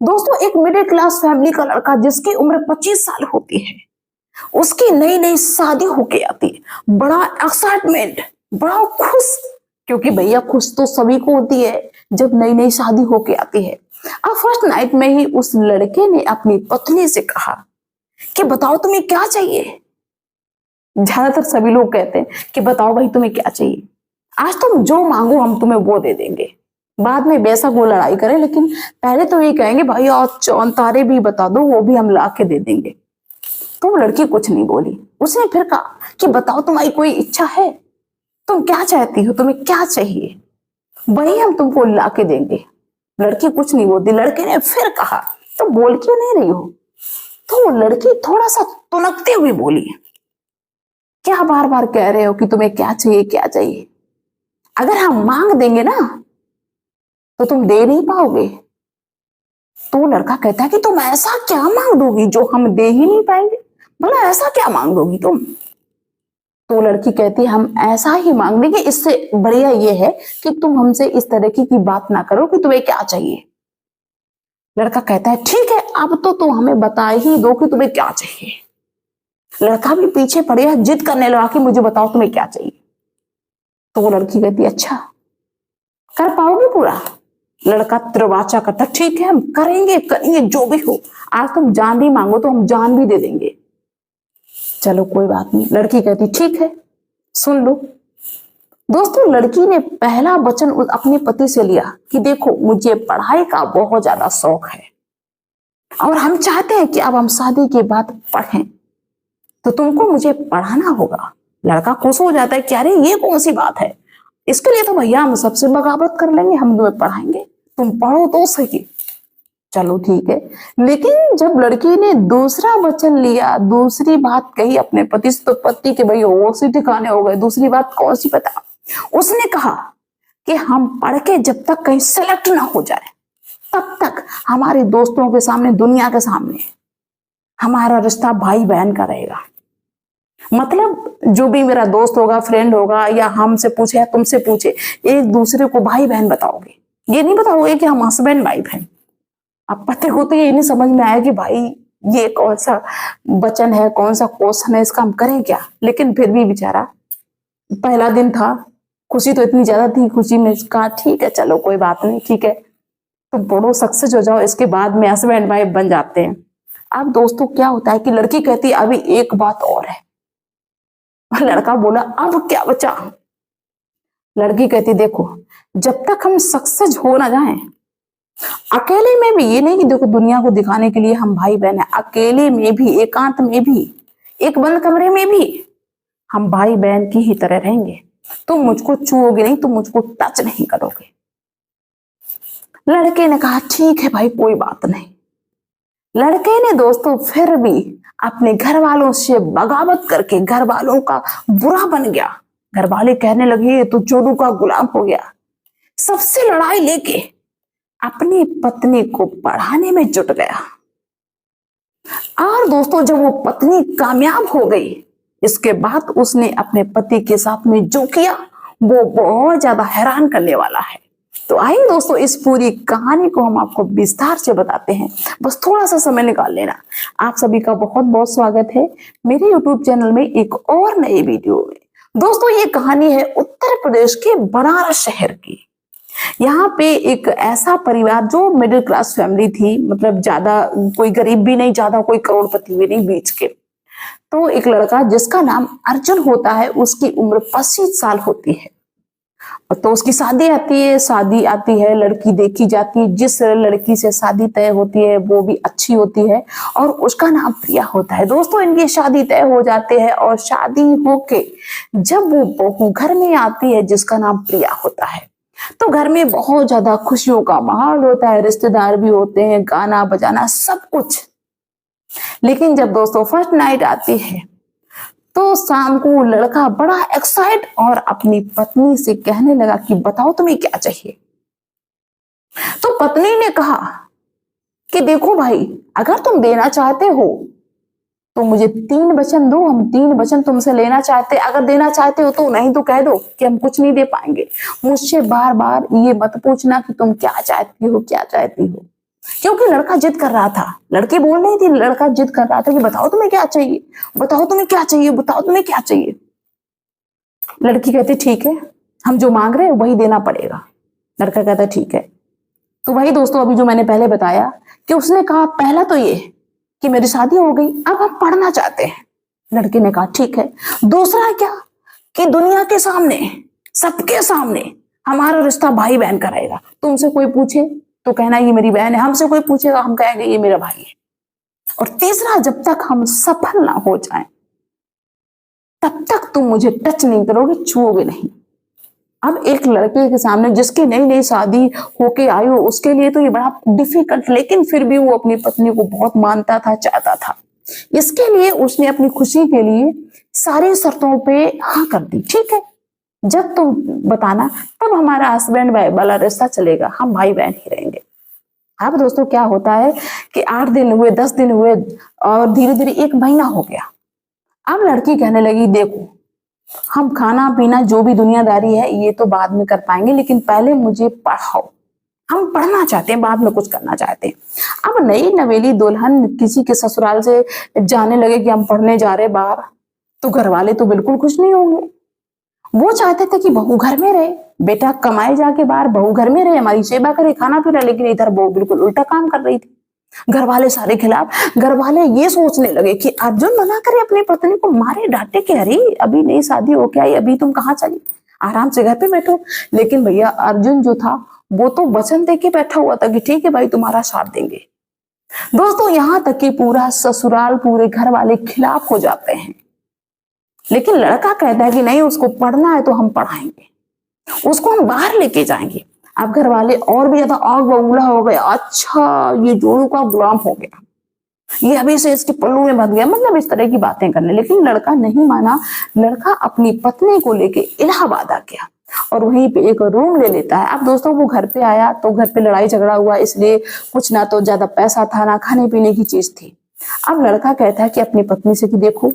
दोस्तों एक middle class family का लड़का जिसकी उम्र 25 साल होती है, उसकी नई नई शादी होके आती है, बड़ा एक्साइटमेंट, बड़ा खुश, क्योंकि भैया खुश तो सभी को होती है जब नई नई शादी होके आती है। अब फर्स्ट नाइट में ही उस लड़के ने अपनी पत्नी से कहा कि बताओ तुम्हें क्या चाहिए। ज्यादातर सभी लोग कहते हैं कि बताओ भाई तुम्हें क्या चाहिए, आज तुम जो मांगो हम तुम्हें वो दे देंगे। बाद में बेशक वो लड़ाई करें, लेकिन पहले तो ये कहेंगे भाई और चौन तारे भी बता दो, वो भी हम ला के दे देंगे। तो वो लड़की कुछ नहीं बोली। उसने फिर कहा कि बताओ तुम्हारी कोई इच्छा है, तुम क्या चाहती हो, तुम्हें क्या चाहिए, वही हम तुमको ला के देंगे। लड़की कुछ नहीं बोलती। लड़के ने फिर कहा तो बोल क्यों नहीं रही हो। तो वो लड़की थोड़ा सा तुनकते हुए बोली, क्या बार बार कह रहे हो कि तुम्हें क्या चाहिए क्या चाहिए, अगर हम मांग देंगे ना तो तुम दे नहीं पाओगे। तो लड़का कहता है कि तुम ऐसा क्या मांग दोगी जो हम दे ही नहीं पाएंगे, भला ऐसा क्या मांग दोगी तुम। तो लड़की कहती है हम ऐसा ही मांग देंगे, इससे बढ़िया ये है कि तुम हमसे इस तरह की बात ना करो कि तुम्हें क्या चाहिए। लड़का कहता है ठीक है, अब तो तुम हमें बता ही दो कि तुम्हें क्या चाहिए। लड़का भी पीछे पड़ गया, जिद करने लगा कि मुझे बताओ तुम्हें क्या चाहिए। तो वो लड़की कहती अच्छा कर पाओगे पूरा। लड़का त्रिवाचा करता ठीक है हम करेंगे करेंगे जो भी हो, आज तुम जान भी मांगो तो हम जान भी दे देंगे। चलो कोई बात नहीं। लड़की कहती ठीक है सुन लो। दोस्तों लड़की ने पहला वचन अपने पति से लिया कि देखो मुझे पढ़ाई का बहुत ज्यादा शौक है और हम चाहते हैं कि अब हम शादी के बाद पढ़ें, तो तुमको मुझे पढ़ाना होगा। लड़का खुश हो जाता है कि अरे ये कौन सी बात है, इसके लिए तो भैया हम सबसे बगावत कर लेंगे, हम तुम्हें पढ़ाएंगे, तुम पढ़ो तो सही। चलो ठीक है। लेकिन जब लड़की ने दूसरा वचन लिया, दूसरी बात कही अपने पति से, तो पति के भाई होश ही ठिकाने हो गए। दूसरी बात कौन सी पता। उसने कहा कि हम पढ़ के जब तक कहीं सेलेक्ट ना हो जाए तब तक हमारे दोस्तों के सामने, दुनिया के सामने हमारा रिश्ता भाई बहन का रहेगा। मतलब जो भी मेरा दोस्त होगा, फ्रेंड होगा, या हमसे पूछे या तुमसे पूछे, एक दूसरे को भाई बहन बताओगे, ये नहीं बताओगे कि हम हस्बैंड वाइफ हैं। अब पति को तो ये नहीं समझ में आया कि भाई ये कौन सा वचन है, कौन सा क्वेश्चन है, इसका हम करें क्या। लेकिन फिर भी बेचारा पहला दिन था, खुशी तो इतनी ज्यादा थी, खुशी में कहा ठीक है चलो कोई बात नहीं, ठीक है तुम पढ़ो सक्सेस हो जाओ, इसके बाद में हस्बैंड वाइफ बन जाते हैं। अब दोस्तों क्या होता है कि लड़की कहती है अभी एक बात और है। लड़का बोला अब क्या बचा। लड़की कहती देखो जब तक हम सक्सेस हो ना जाए, अकेले में भी, ये नहीं कि देखो दुनिया को दिखाने के लिए हम भाई बहन है, अकेले में भी, एकांत में भी, एक बंद कमरे में भी हम भाई बहन की ही तरह रहेंगे। तुम मुझको छूओगे नहीं, तुम मुझको टच नहीं करोगे। लड़के ने कहा ठीक है भाई कोई बात नहीं। लड़के ने दोस्तों फिर भी अपने घर वालों से बगावत करके घर वालों का बुरा बन गया। घर वाले कहने लगे तो चोरू का गुलाम हो गया। सबसे लड़ाई लेके अपनी पत्नी को पढ़ाने में जुट गया। और दोस्तों जब वो पत्नी कामयाब हो गई, इसके बाद उसने अपने पति के साथ में जो किया वो बहुत ज्यादा हैरान करने वाला है। तो आइए दोस्तों इस पूरी कहानी को हम आपको विस्तार से बताते हैं, बस थोड़ा सा समय निकाल लेना। आप सभी का बहुत बहुत स्वागत है मेरे YouTube चैनल में एक और नई वीडियो में। दोस्तों ये कहानी है उत्तर प्रदेश के बनारस शहर की। यहाँ पे एक ऐसा परिवार जो मिडिल क्लास फैमिली थी, मतलब ज्यादा कोई गरीब भी नहीं, ज्यादा कोई करोड़पति भी नहीं, बीच के। तो एक लड़का जिसका नाम अर्जुन होता है, उसकी उम्र 25 साल होती है। तो उसकी शादी आती है, लड़की देखी जाती है, जिस लड़की से शादी तय होती है वो भी अच्छी होती है और उसका नाम प्रिया होता है। दोस्तों इनकी शादी तय हो जाते हैं और शादी होके जब वो बहू घर में आती है जिसका नाम प्रिया होता है, तो घर में बहुत ज्यादा खुशियों का माहौल होता है, रिश्तेदार भी होते हैं, गाना बजाना सब कुछ। लेकिन जब दोस्तों फर्स्ट नाइट आती है तो शाम को लड़का बड़ा एक्साइट और अपनी पत्नी से कहने लगा कि बताओ तुम्हें क्या चाहिए। तो पत्नी ने कहा कि देखो भाई अगर तुम देना चाहते हो तो मुझे 3 वचन दो, हम 3 वचन तुमसे लेना चाहते, अगर देना चाहते हो तो, नहीं तो कह दो कि हम कुछ नहीं दे पाएंगे। मुझसे बार बार ये मत पूछना कि तुम क्या चाहती हो क्या चाहती हो, क्योंकि लड़का जिद कर रहा था, लड़की बोल रही थी, लड़का जिद कर रहा था कि बताओ तुम्हें क्या चाहिए, बताओ तुम्हें क्या चाहिए, बताओ तुम्हें क्या चाहिए। लड़की कहती ठीक है, हम जो मांग रहे हैं वही देना पड़ेगा। लड़का कहता ठीक है। तो वही दोस्तों अभी जो मैंने पहले बताया कि उसने कहा पहला तो ये कि मेरी शादी हो गई, अब हम पढ़ना चाहते हैं। लड़के ने कहा ठीक है। दूसरा क्या कि दुनिया के सामने, सबके सामने हमारा रिश्ता भाई बहन का रहेगा। तुमसे कोई पूछे तो कहना ये मेरी बहन है, हमसे कोई पूछेगा हम कहेंगे ये मेरा भाई है। और तीसरा, जब तक हम सफल ना हो जाएं तब तक तुम मुझे टच नहीं करोगे, छुओगे नहीं। अब एक लड़के के सामने जिसकी नई नई शादी होके आई हो, उसके लिए तो ये बड़ा डिफिकल्ट, लेकिन फिर भी वो अपनी पत्नी को बहुत मानता था, चाहता था। इसके लिए उसने अपनी खुशी के लिए सारी शर्तों पे हाँ कर दी। ठीक है, जब तुम बताना तब हमारा हस्बैंड वाला रिश्ता चलेगा, हम भाई बहन ही रहेंगे। अब दोस्तों क्या होता है कि 8 दिन हुए, 10 दिन हुए और धीरे धीरे 1 महीना हो गया। अब लड़की कहने लगी देखो, हम खाना पीना जो भी दुनियादारी है ये तो बाद में कर पाएंगे, लेकिन पहले मुझे पढ़ाओ, हम पढ़ना चाहते हैं, बाद में कुछ करना चाहते हैं। अब नई नवेली दुल्हन किसी के ससुराल से जाने लगे कि हम पढ़ने जा रहे बाहर, तो घर वाले तो बिल्कुल खुश नहीं होंगे। वो चाहते थे कि बहू घर में रहे, बेटा कमाए जाके बाहर, बहू घर में रहे, हमारी सेवा करे, खाना पीना। लेकिन इधर बहू बिल्कुल उल्टा काम कर रही थी, घर वाले सारे खिलाफ। घर वाले ये सोचने लगे कि अर्जुन मना करे अपनी पत्नी को, मारे डांटे कि अरे अभी नई शादी हो के आई, अभी तुम कहाँ चली, आराम से घर पे बैठो। लेकिन भैया अर्जुन जो था वो तो वचन दे के बैठा हुआ था कि ठीक है भाई तुम्हारा साथ देंगे। दोस्तों यहाँ तक कि पूरा ससुराल, पूरे घर वाले खिलाफ हो जाते हैं। लेकिन लड़का कहता है कि नहीं, उसको पढ़ना है तो हम पढ़ाएंगे, उसको हम बाहर लेके जाएंगे। अब घर वाले और भी ज्यादा आग बबूला हो गए, अच्छा ये जोड़ू का गुलाम हो गया, ये अभी से इसके पल्लू में बंध गया, मतलब इस तरह की बातें करने। लेकिन लड़का नहीं माना। लड़का अपनी पत्नी को लेके इलाहाबाद आ गया और वहीं पे एक रूम ले लेता है। अब दोस्तों वो घर पे आया तो घर पे लड़ाई झगड़ा हुआ, इसलिए कुछ ना तो ज्यादा पैसा था ना खाने पीने की चीज थी। अब लड़का कहता है कि अपनी पत्नी से कि देखो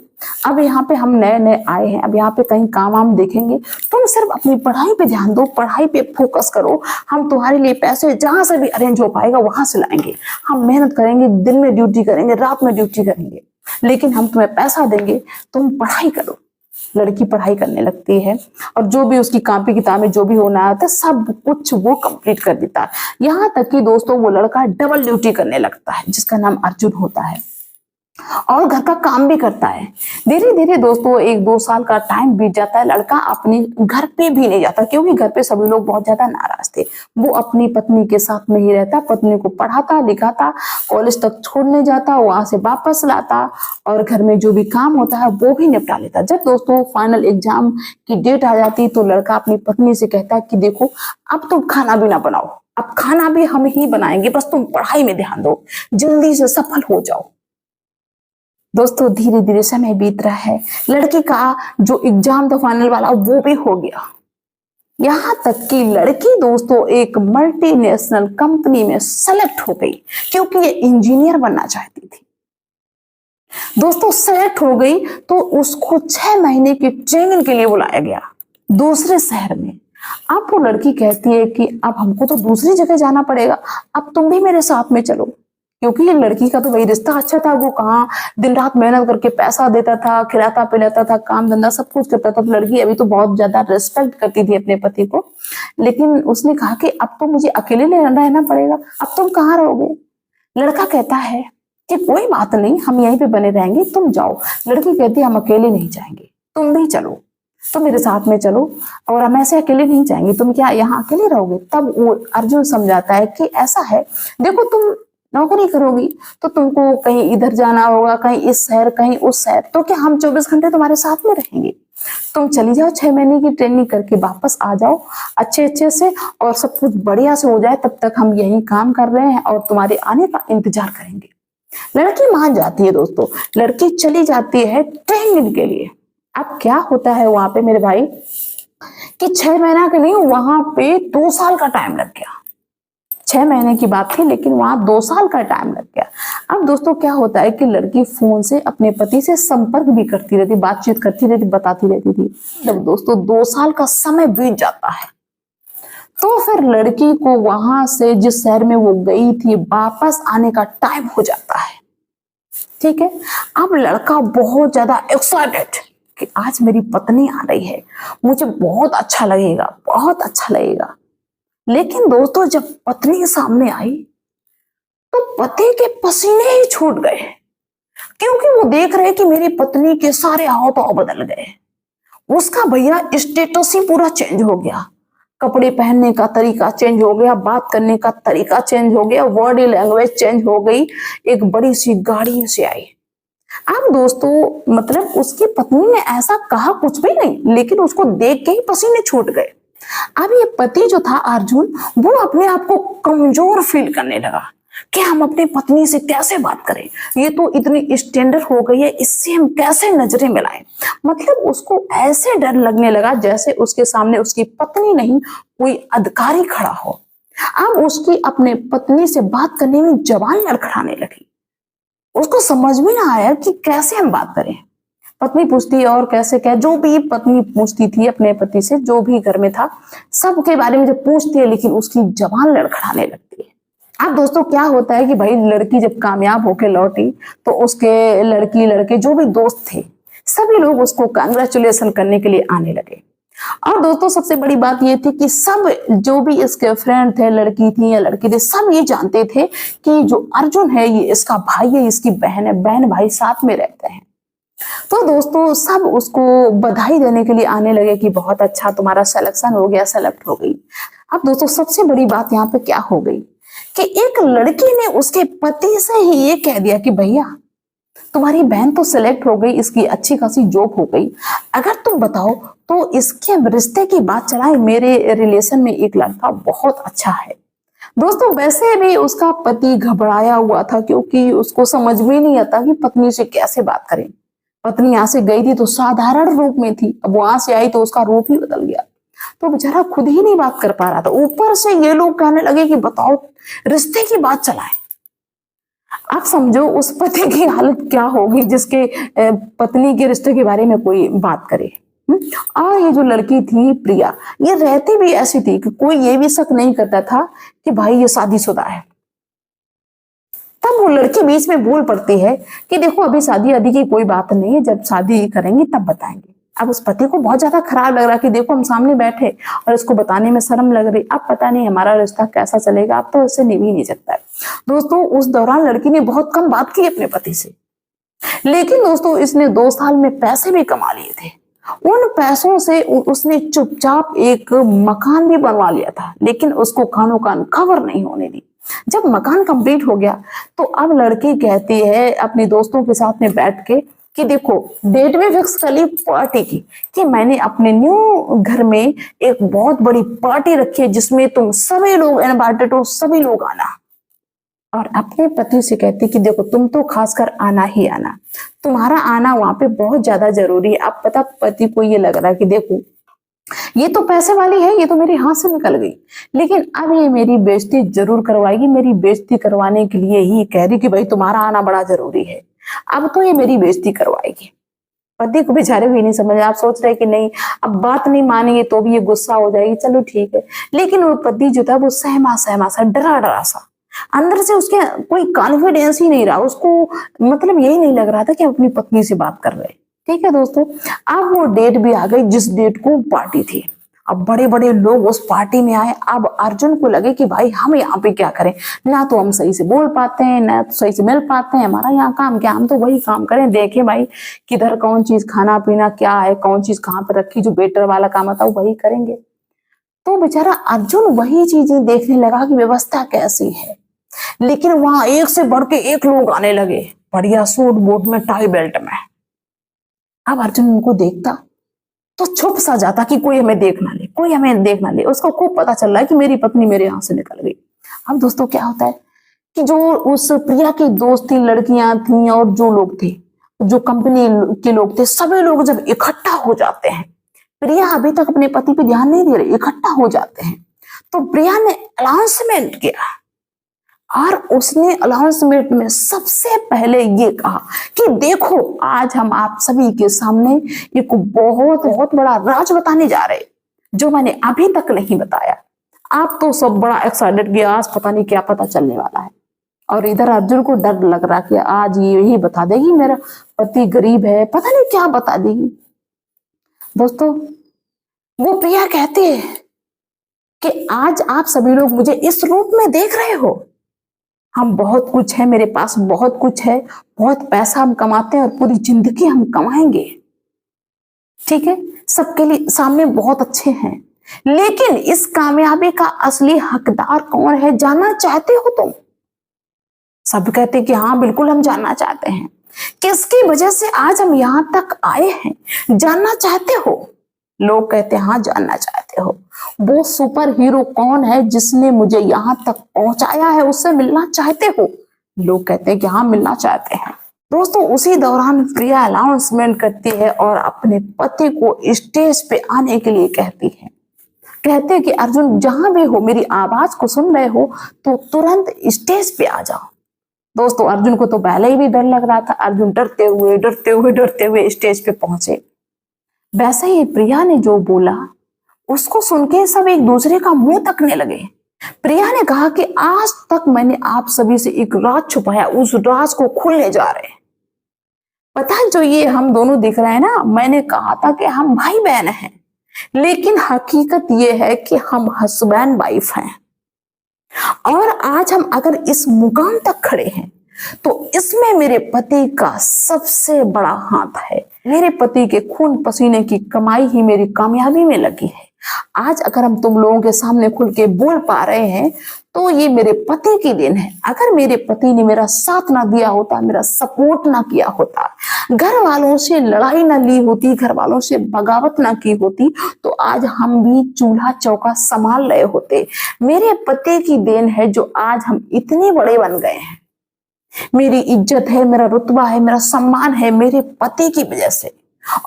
अब यहाँ पे हम नए नए आए हैं, अब यहाँ पे कहीं काम वाम देखेंगे, तुम सिर्फ अपनी पढ़ाई पे ध्यान दो, पढ़ाई पे फोकस करो, हम तुम्हारे लिए पैसे जहां से भी अरेंज हो पाएगा वहां से लाएंगे, हम मेहनत करेंगे, दिन में ड्यूटी करेंगे, रात में ड्यूटी करेंगे, लेकिन हम तुम्हें पैसा देंगे, तुम पढ़ाई करो। लड़की पढ़ाई करने लगती है और जो भी उसकी कॉपी किताबें जो भी होना आता है सब कुछ वो कंप्लीट कर देता है। यहाँ तक कि दोस्तों वो लड़का डबल ड्यूटी करने लगता है, जिसका नाम अर्जुन होता है, और घर का काम भी करता है। धीरे धीरे दोस्तों 1-2 साल का टाइम बीत जाता है। लड़का अपने घर पे भी नहीं जाता, क्योंकि घर पे सभी लोग बहुत ज्यादा नाराज थे। वो अपनी पत्नी के साथ में ही रहता, पत्नी को पढ़ाता लिखाता, कॉलेज तक छोड़ने जाता, वहां से वापस लाता और घर में जो भी काम होता है वो भी निपटा लेता। जब दोस्तों फाइनल एग्जाम की डेट आ जाती तो लड़का अपनी पत्नी से कहता है कि देखो अब तुम खाना भी ना बनाओ, अब खाना भी हम ही बनाएंगे, बस तुम पढ़ाई में ध्यान दो, जल्दी से सफल हो जाओ। दोस्तों धीरे धीरे समय बीत रहा है, लड़की का जो एग्जाम था फाइनल वाला वो भी हो गया। यहां तक कि लड़की दोस्तों एक मल्टीनेशनल कंपनी में सेलेक्ट हो गई, क्योंकि ये इंजीनियर बनना चाहती थी। दोस्तों सेलेक्ट हो गई तो उसको 6 महीने की ट्रेनिंग के लिए बुलाया गया दूसरे शहर में। अब वो लड़की कहती है कि अब हमको तो दूसरी जगह जाना पड़ेगा, अब तुम भी मेरे साथ में चलो, क्योंकि ये लड़की का तो वही रिश्ता अच्छा था, वो कहाँ दिन रात मेहनत करके पैसा देता था, खिलाता पिलाता था, काम धंधा सब कुछ करता था। तो लड़की अभी तो बहुत ज्यादा रिस्पेक्ट करती थी अपने पति को, लेकिन उसने कहा कि अब तो मुझे अकेले रहना पड़ेगा, अब तुम कहाँ रहोगे। लड़का कहता है कि कोई बात नहीं, हम यहीं पे बने रहेंगे, तुम जाओ। लड़की कहती है हम अकेले नहीं जाएंगे, तुम भी चलो, तुम मेरे साथ में चलो, और हम ऐसे अकेले नहीं जाएंगे, तुम क्या यहाँ अकेले रहोगे। तब वो अर्जुन समझाता है कि ऐसा है, देखो तुम नौकरी करोगी तो तुमको कहीं इधर जाना होगा, कहीं इस शहर कहीं उस शहर, तो क्या हम 24 घंटे तुम्हारे साथ में रहेंगे। तुम चली जाओ 6 महीने की ट्रेनिंग करके वापस आ जाओ अच्छे से, और सब कुछ बढ़िया से हो जाए, तब तक हम यही काम कर रहे हैं और तुम्हारे आने का इंतजार करेंगे। लड़की मान जाती है दोस्तों, लड़की चली जाती है ट्रेनिंग के लिए। अब क्या होता है वहां पे मेरे भाई कि 6 महीना के लिए वहां पे 2 साल का टाइम लग गया। 6 महीने की बात थी लेकिन वहां 2 साल का टाइम लग गया। अब दोस्तों क्या होता है कि लड़की फोन से अपने पति से संपर्क भी करती रहती, बातचीत करती रहती, बताती रहती थी। जब दोस्तों 2 साल का समय बीत जाता है तो फिर लड़की को वहां से जिस शहर में वो गई थी वापस आने का टाइम हो जाता है। ठीक है, अब लड़का बहुत ज्यादा एक्साइटेड कि आज मेरी पत्नी आ रही है, मुझे बहुत अच्छा लगेगा, बहुत अच्छा लगेगा। लेकिन दोस्तों जब पत्नी सामने आई तो पति के पसीने ही छूट गए, क्योंकि वो देख रहे कि मेरी पत्नी के सारे हाव भाव बदल गए। उसका भैया स्टेटस ही पूरा चेंज हो गया, कपड़े पहनने का तरीका चेंज हो गया, बात करने का तरीका चेंज हो गया, बॉडी लैंग्वेज चेंज हो गई, एक बड़ी सी गाड़ी से आई। अब दोस्तों मतलब उसकी पत्नी ने ऐसा कहा कुछ भी नहीं, लेकिन उसको देख के ही पसीने छूट गए। अब ये पति जो था अर्जुन, वो अपने आप को कमजोर फील करने लगा कि हम अपनी पत्नी से कैसे बात करें, ये तो इतनी स्टैंडर्ड हो गई है, इससे हम कैसे नजरें मिलाएं। मतलब उसको ऐसे डर लगने लगा जैसे उसके सामने उसकी पत्नी नहीं कोई अधिकारी खड़ा हो। अब उसकी अपने पत्नी से बात करने में जबान लड़खड़ाने लगी। उसको समझ में ना आया कि कैसे हम बात करें। पत्नी पूछती है और कैसे क्या, जो भी पत्नी पूछती थी अपने पति से, जो भी घर में था सबके बारे में जब पूछती है, लेकिन उसकी जबान लड़खड़ाने लगती है। अब दोस्तों क्या होता है कि भाई लड़की जब कामयाब होके लौटी तो उसके लड़की लड़के जो भी दोस्त थे सभी लोग उसको कांग्रेचुलेशन करने के लिए आने लगे। और दोस्तों सबसे बड़ी बात ये थी कि सब जो भी इसके फ्रेंड थे, लड़की थी या लड़के थे, सब ये जानते थे कि जो अर्जुन है ये इसका भाई है, इसकी बहन है, बहन भाई साथ में रहते हैं। तो दोस्तों सब उसको बधाई देने के लिए आने लगे कि बहुत अच्छा तुम्हारा सिलेक्शन हो गया, सेलेक्ट हो गई। अब दोस्तों सबसे बड़ी बात यहाँ पे क्या हो गई कि एक लड़की ने उसके पति से ही ये कह दिया कि भैया तुम्हारी बहन तो सिलेक्ट हो गई, इसकी अच्छी खासी जॉब हो गई, अगर तुम बताओ तो इसके रिश्ते की बात चलाए, मेरे रिलेशन में एक लड़का बहुत अच्छा है। दोस्तों वैसे भी उसका पति घबराया हुआ था, क्योंकि उसको समझ में नहीं आता कि पत्नी से कैसे बात करें। पत्नी यहाँ से गई थी तो साधारण रूप में थी, अब वहां से आई तो उसका रूप ही बदल गया, तो बेचारा खुद ही नहीं बात कर पा रहा था। ऊपर से ये लोग कहने लगे कि बताओ रिश्ते की बात चलाए। आप समझो उस पति की हालत क्या होगी जिसके पत्नी के रिश्ते के बारे में कोई बात करे। और ये जो लड़की थी प्रिया, ये रहती भी ऐसी थी कि कोई ये भी शक नहीं करता था कि भाई ये शादीशुदा है। तब वो लड़की बीच में बोल पड़ती है कि देखो अभी शादी आदि की कोई बात नहीं है, जब शादी करेंगे तब बताएंगे। अब उस पति को बहुत ज्यादा खराब लग रहा कि देखो हम सामने बैठे और इसको बताने में शर्म लग रही, अब पता नहीं हमारा रिश्ता कैसा चलेगा, अब तो इससे निभ ही नहीं सकता है। दोस्तों उस दौरान लड़की ने बहुत कम बात की अपने पति से, लेकिन दोस्तों इसने 2 साल में पैसे भी कमा लिए थे। उन पैसों से उसने चुपचाप एक मकान भी बनवा लिया था, लेकिन उसको कानो कान खबर नहीं होने दी। जब मकान कंप्लीट हो गया तो अब लड़की कहती है अपने दोस्तों के साथ में बैठ के कि देखो डेट में फिक्स कर ली पार्टी की, कि मैंने अपने न्यू घर में एक बहुत बड़ी पार्टी रखी है जिसमें तुम सभी लोग इनवाइटेड हो, सभी लोग आना। और अपने पति से कहती कि देखो तुम तो खासकर आना ही आना, तुम्हारा आना वहां पे बहुत ज्यादा जरूरी है। अब पता पति को ये लग रहा है कि देखो ये तो पैसे वाली है, ये तो मेरे हाथ से निकल गई, लेकिन अब ये मेरी बेइज्जती जरूर करवाएगी, मेरी बेइज्जती करवाने के लिए ही कह रही कि भाई तुम्हारा आना बड़ा जरूरी है, अब तो ये मेरी बेइज्जती करवाएगी। पति को बेचारे भी नहीं समझ, आप सोच रहे कि नहीं अब बात नहीं मानेंगे तो भी ये गुस्सा हो जाएगी, चलो ठीक है। लेकिन वो पति जो था वो सहमा सहमा सा, डरा डरा सा, अंदर से उसके कोई कॉन्फिडेंस ही नहीं रहा, उसको मतलब यही नहीं लग रहा था कि अपनी पत्नी से बात कर रहे। ठीक है दोस्तों, अब वो डेट भी आ गई जिस डेट को पार्टी थी। अब बड़े बड़े लोग उस पार्टी में आए। अब अर्जुन को लगे कि भाई हम यहाँ पे क्या करें, ना तो हम सही से बोल पाते हैं, ना तो सही से मिल पाते हैं, हमारा यहाँ काम क्या, हम तो वही काम करें, देखें भाई किधर कौन चीज खाना पीना क्या है, कौन चीज कहाँ पे रखी, जो वेटर वाला काम आता है वही करेंगे। तो बेचारा अर्जुन वही चीजें देखने लगा कि व्यवस्था कैसी है, लेकिन वहां एक से बढ़ के एक लोग आने लगे, बढ़िया सूट बूट में, टाई बेल्ट में। अब अर्जुन उनको देखता तो छुप सा जाता कि कोई हमें देख ना ले, कोई हमें देख ना ले। उसको खूब पता चल रहा है कि मेरी पत्नी मेरे यहाँ से निकल गई। अब दोस्तों क्या होता है कि जो उस प्रिया की दोस्त थी, लड़कियां थी और जो लोग थे, जो कंपनी के लोग थे, सभी लोग जब इकट्ठा हो जाते हैं, प्रिया अभी तक अपने पति पे ध्यान नहीं दे रही, इकट्ठा हो जाते हैं, तो प्रिया ने अनाउंसमेंट किया और उसने अनाउंसमेंट में सबसे पहले ये कहा कि देखो आज हम आप सभी के सामने एक बहुत बहुत बड़ा राज बताने जा रहे हैं जो मैंने अभी तक नहीं बताया। आप तो सब बड़ा एक्साइटेड कि आज पता नहीं क्या पता चलने वाला है, और इधर अर्जुन को डर लग रहा कि आज ये यही बता देगी मेरा पति गरीब है, पता नहीं क्या बता देगी। दोस्तों, वो प्रिया कहती है कि आज आप सभी लोग मुझे इस रूप में देख रहे हो, हम बहुत कुछ है, मेरे पास बहुत कुछ है, बहुत पैसा हम कमाते हैं और पूरी जिंदगी हम कमाएंगे, ठीक है, सबके लिए सामने बहुत अच्छे हैं, लेकिन इस कामयाबी का असली हकदार कौन है जानना चाहते हो तुम? सब कहते कि हाँ बिल्कुल हम जानना चाहते हैं। किसकी वजह से आज हम यहां तक आए हैं जानना चाहते हो? लोग कहते हैं हाँ जानना चाहते हो। वो सुपर हीरो कौन है जिसने मुझे यहां तक पहुंचाया है, उससे मिलना चाहते हो? लोग कहते हैं कि हाँ मिलना चाहते हैं। दोस्तों, उसी दौरान प्रिया अनाउंसमेंट करती है और अपने पति को स्टेज पे आने के लिए कहती है। कहते हैं कि अर्जुन जहां भी हो, मेरी आवाज को सुन रहे हो तो तुरंत स्टेज पे आ जाओ। दोस्तों, अर्जुन को तो पहले ही भी डर लग रहा था। अर्जुन डरते हुए स्टेज पे पहुंचे। वैसे ही प्रिया ने जो बोला उसको सुन के सब एक दूसरे का मुंह तकने लगे। प्रिया ने कहा कि आज तक मैंने आप सभी से एक राज छुपाया, उस राज को खुलने जा रहे हैं। पता है, जो ये हम दोनों दिख रहे हैं ना, मैंने कहा था कि हम भाई बहन हैं, लेकिन हकीकत ये है कि हम हस्बैंड वाइफ हैं। और आज हम अगर इस मुकाम तक खड़े हैं तो इसमें मेरे पति का सबसे बड़ा हाथ है। मेरे पति के खून पसीने की कमाई ही मेरी कामयाबी में लगी है। आज अगर हम तुम लोगों के सामने खुल के बोल पा रहे हैं तो ये मेरे पति की देन है। अगर मेरे पति ने मेरा साथ ना दिया होता, मेरा सपोर्ट ना किया होता, घर वालों से लड़ाई ना ली होती, घर वालों से बगावत ना की होती, तो आज हम भी चूल्हा चौका संभाल रहे होते। मेरे पति की देन है जो आज हम इतने बड़े बन गए हैं। मेरी इज्जत है, मेरा रुतबा है, मेरा सम्मान है मेरे पति की वजह से।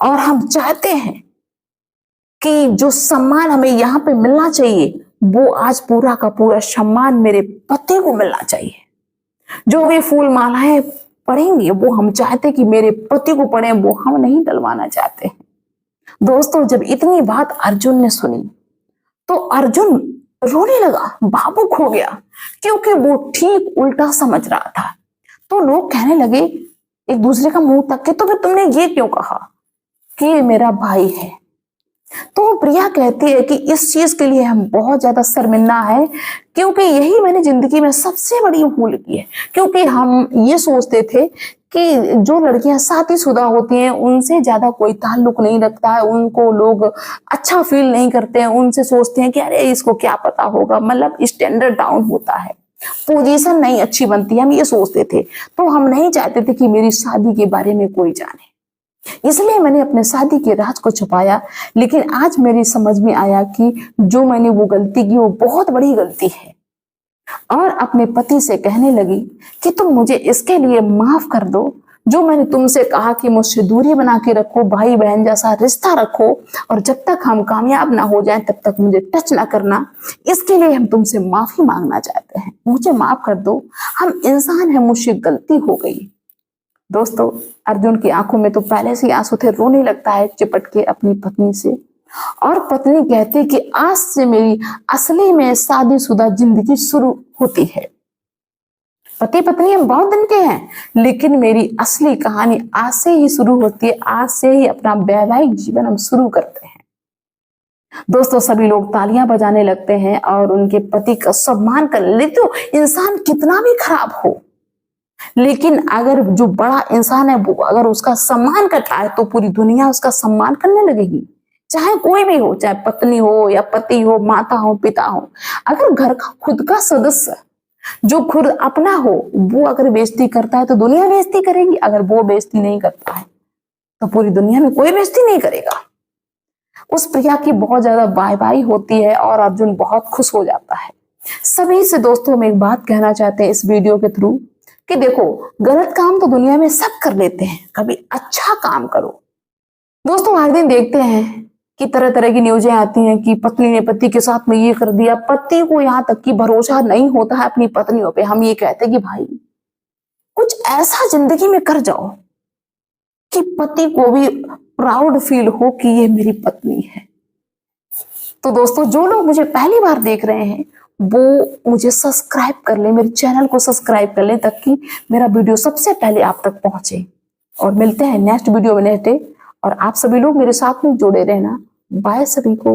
और हम चाहते हैं कि जो सम्मान हमें यहाँ पे मिलना चाहिए वो आज पूरा का पूरा सम्मान मेरे पति को मिलना चाहिए। जो भी फूल मालाएं पड़ेंगे वो हम चाहते कि मेरे पति को पड़े, वो हम नहीं डलवाना चाहते हैं। दोस्तों, जब इतनी बात अर्जुन ने सुनी तो अर्जुन रोने लगा, भावुक हो गया, क्योंकि वो ठीक उल्टा समझ रहा था। तो लोग कहने लगे एक दूसरे का मुंह तक के, तो फिर तुमने ये क्यों कहा कि ये मेरा भाई है? तो प्रिया कहती है कि इस चीज के लिए हम बहुत ज्यादा शर्मिंदा है, क्योंकि यही मैंने जिंदगी में सबसे बड़ी भूल की है। क्योंकि हम ये सोचते थे कि जो लड़कियां शादीशुदा होती हैं उनसे ज्यादा कोई ताल्लुक नहीं रखता है, उनको लोग अच्छा फील नहीं करते हैं, उनसे सोचते हैं कि अरे इसको क्या पता होगा, मतलब स्टैंडर्ड डाउन होता है, पोजीशन नहीं अच्छी बनती है, हम ये सोचते थे। तो हम नहीं चाहते थे कि मेरी शादी के बारे में कोई जाने, इसलिए मैंने अपने शादी के राज को छुपाया। लेकिन आज मेरी समझ में आया कि जो मैंने वो गलती की वो बहुत बड़ी गलती है। और अपने पति से कहने लगी कि तुम मुझे इसके लिए माफ कर दो, जो मैंने तुमसे कहा कि मुझसे दूरी बना के रखो, भाई बहन जैसा रिश्ता रखो, और जब तक हम कामयाब ना हो जाएं तब तक मुझे टच ना करना। इसके लिए हम तुमसे माफी मांगना चाहते हैं, मुझे माफ कर दो, हम इंसान हैं, मुझसे गलती हो गई। दोस्तों, अर्जुन की आंखों में तो पहले से आंसू थे, रोने लगता है चिपट के अपनी पत्नी से। और पत्नी कहती कि आज से मेरी असली में शादीशुदा जिंदगी शुरू होती है। पति पत्नी हम बहुत दिन के हैं, लेकिन मेरी असली कहानी आज से ही शुरू होती है। आज से ही अपना वैवाहिक जीवन हम शुरू करते हैं। दोस्तों, सभी लोग तालियां बजाने लगते हैं और उनके पति का सम्मान कर लेते हो। इंसान कितना भी खराब हो, लेकिन अगर जो बड़ा इंसान है वो अगर उसका सम्मान करता है तो पूरी दुनिया उसका सम्मान करने लगेगी। चाहे कोई भी हो, चाहे पत्नी हो या पति हो, माता हो, पिता हो। अगर घर का खुद का सदस्य जो खुद अपना हो वो अगर बेइज्जती करता है तो दुनिया बेइज्जती करेगी। अगर वो बेइज्जती नहीं करता है तो पूरी दुनिया में कोई बेइज्जती नहीं करेगा। उस प्रिया की बहुत ज्यादा वाह वाही होती है और अर्जुन बहुत खुश हो जाता है। सभी से दोस्तों हम एक बात कहना चाहते हैं इस वीडियो के थ्रू कि देखो, गलत काम तो दुनिया में सब कर लेते हैं, कभी अच्छा काम करो। दोस्तों, हर दिन देखते हैं कि तरह तरह की न्यूज़ें आती हैं कि पत्नी ने पति के साथ में ये कर दिया। पति को यहाँ तक कि भरोसा नहीं होता है अपनी पत्नियों पे। हम ये कहते हैं कि भाई कुछ ऐसा जिंदगी में कर जाओ कि पति को भी प्राउड फील हो कि ये मेरी पत्नी है। तो दोस्तों जो लोग मुझे पहली बार देख रहे हैं वो मुझे सब्सक्राइब कर ले, मेरे चैनल को सब्सक्राइब कर ले ताकि मेरा वीडियो सबसे पहले आप तक पहुंचे। और मिलते हैं नेक्स्ट वीडियो में नेक्स्ट डे, और आप सभी लोग मेरे साथ में जुड़े रहना। बाय सभी को।